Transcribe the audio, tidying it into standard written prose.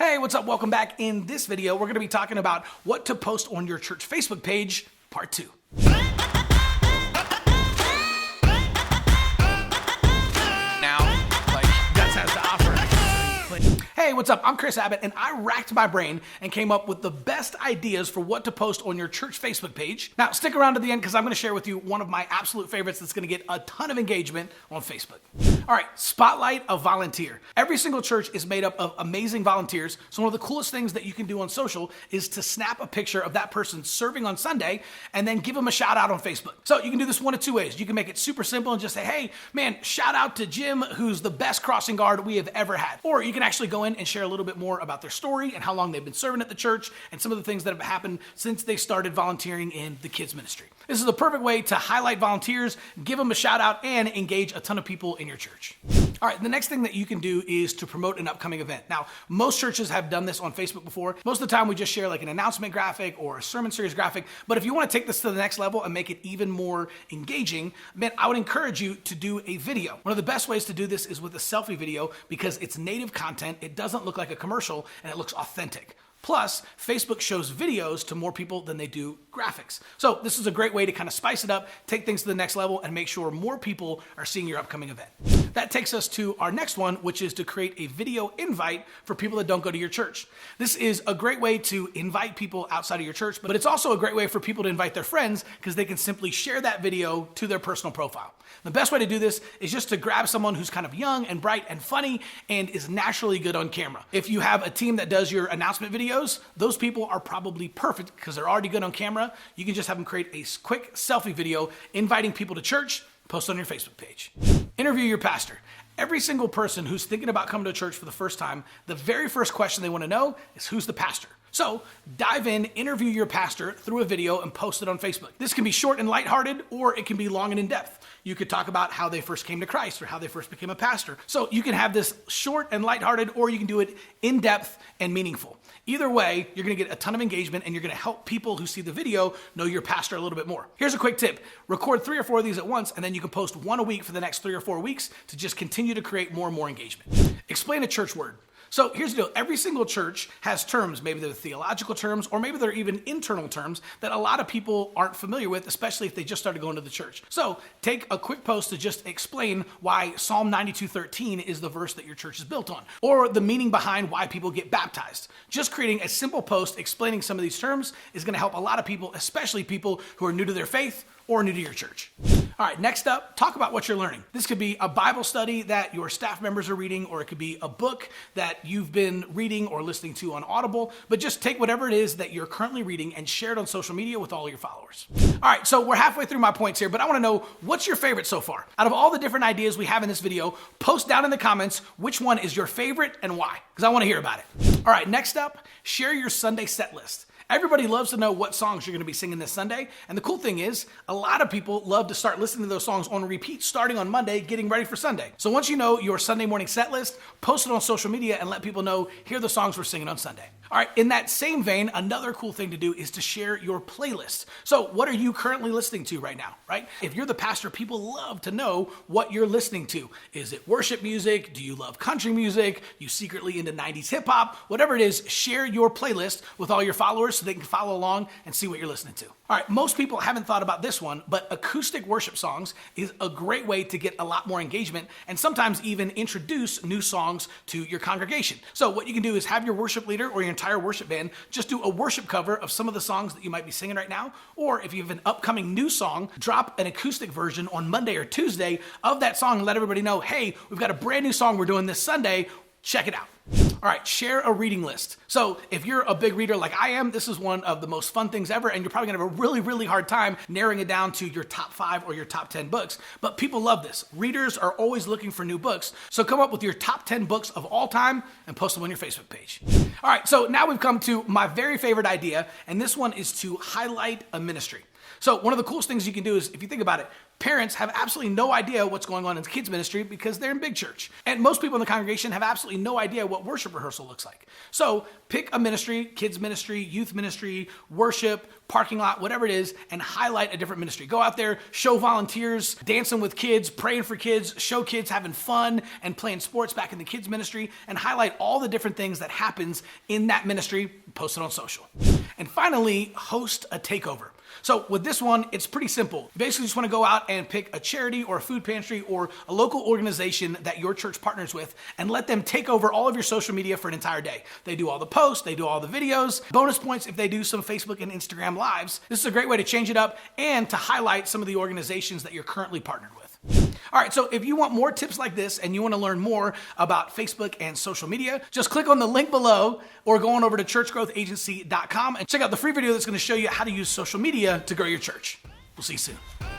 Hey, what's up? Welcome back. In this video, we're going to be talking about what to post on your church Facebook page, part 2. Hey, what's up? I'm Abbott, and I racked my brain and came up with the best ideas for what to post on your church Facebook page. Now, stick around to the end because I'm going to share with you one of my absolute favorites that's going to get a ton of engagement on Facebook. All right, spotlight a volunteer. Every single church is made up of amazing volunteers, so one of the coolest things that you can do on social is to snap a picture of that person serving on Sunday and then give them a shout out on Facebook. So you can do this one of two ways. You can make it super simple and just say, hey, man, shout out to Jim, who's the best crossing guard we have ever had. Or you can actually go in and share a little bit more about their story and how long they've been serving at the church and some of the things that have happened since they started volunteering in the kids ministry. This is a perfect way to highlight volunteers, give them a shout out, and engage a ton of people in your church. All right, the next thing that you can do is to promote an upcoming event. Now, most churches have done this on Facebook before. Most of the time we just share like an announcement graphic or a sermon series graphic, but if you want to take this to the next level and make it even more engaging, man, I would encourage you to do a video. One of the best ways to do this is with a selfie video because it's native content, it doesn't look like a commercial, and it looks authentic. Plus, Facebook shows videos to more people than they do graphics. So this is a great way to kind of spice it up, take things to the next level, and make sure more people are seeing your upcoming event. That takes us to our next one, which is to create a video invite for people that don't go to your church. This is a great way to invite people outside of your church, but it's also a great way for people to invite their friends because they can simply share that video to their personal profile. The best way to do this is just to grab someone who's kind of young and bright and funny and is naturally good on camera. If you have a team that does your announcement videos, those people are probably perfect because they're already good on camera. You can just have them create a quick selfie video inviting people to church, post on your Facebook page. Interview your pastor. Every single person who's thinking about coming to church for the first time, the very first question they want to know is who's the pastor? So dive in, interview your pastor through a video and post it on Facebook. This can be short and lighthearted, or it can be long and in-depth. You could talk about how they first came to Christ or how they first became a pastor. So you can have this short and lighthearted, or you can do it in-depth and meaningful. Either way, you're going to get a ton of engagement and you're going to help people who see the video know your pastor a little bit more. Here's a quick tip. Record 3 or 4 of these at once, and then you can post one a week for the next 3 or 4 weeks to just continue to create more and more engagement. Explain a church word. So here's the deal. Every single church has terms, maybe they're theological terms, or maybe they're even internal terms that a lot of people aren't familiar with, especially if they just started going to the church. So take a quick post to just explain why Psalm 92:13 is the verse that your church is built on, or the meaning behind why people get baptized. Just creating a simple post explaining some of these terms is going to help a lot of people, especially people who are new to their faith or new to your church. All right, next up, talk about what you're learning. This could be a Bible study that your staff members are reading, or it could be a book that you've been reading or listening to on Audible, but just take whatever it is that you're currently reading and share it on social media with all your followers. All right, so we're halfway through my points here, but I wanna know what's your favorite so far? Out of all the different ideas we have in this video, post down in the comments which one is your favorite and why, because I wanna hear about it. All right, next up, share your Sunday set list. Everybody loves to know what songs you're going to be singing this Sunday. And the cool thing is, a lot of people love to start listening to those songs on repeat starting on Monday, getting ready for Sunday. So once you know your Sunday morning set list, post it on social media and let people know, here are the songs we're singing on Sunday. All right, in that same vein, another cool thing to do is to share your playlist. So what are you currently listening to right now, right? If you're the pastor, people love to know what you're listening to. Is it worship music? Do you love country music? You secretly into 90s hip hop? Whatever it is, share your playlist with all your followers so they can follow along and see what you're listening to. All right, most people haven't thought about this one, but acoustic worship songs is a great way to get a lot more engagement and sometimes even introduce new songs to your congregation. So what you can do is have your worship leader or your entire worship band just do a worship cover of some of the songs that you might be singing right now, or if you have an upcoming new song, drop an acoustic version on Monday or Tuesday of that song and let everybody know, hey, we've got a brand new song we're doing this Sunday, check it out. All right, share a reading list. So if you're a big reader like I am, this is one of the most fun things ever, and you're probably gonna have a really, really hard time narrowing it down to your top 5 or your top 10 books, but people love this. Readers are always looking for new books, so come up with your top 10 books of all time and post them on your Facebook page. All right, so now we've come to my very favorite idea, and this one is to highlight a ministry. So one of the coolest things you can do is, if you think about it, parents have absolutely no idea what's going on in kids ministry because they're in big church. And most people in the congregation have absolutely no idea what worship rehearsal looks like. So pick a ministry, kids ministry, youth ministry, worship, parking lot, whatever it is, and highlight a different ministry. Go out there, show volunteers, dancing with kids, praying for kids, show kids having fun and playing sports back in the kids ministry, and highlight all the different things that happens in that ministry, post it on social. And finally, host a takeover. So with this one, it's pretty simple. You basically just want to go out and pick a charity or a food pantry or a local organization that your church partners with and let them take over all of your social media for an entire day. They do all the posts, they do all the videos, bonus points if they do some Facebook and Instagram lives. This is a great way to change it up and to highlight some of the organizations that you're currently partnered with. All right, so if you want more tips like this and you want to learn more about Facebook and social media, just click on the link below or go on over to churchgrowthagency.com and check out the free video that's going to show you how to use social media to grow your church. We'll see you soon.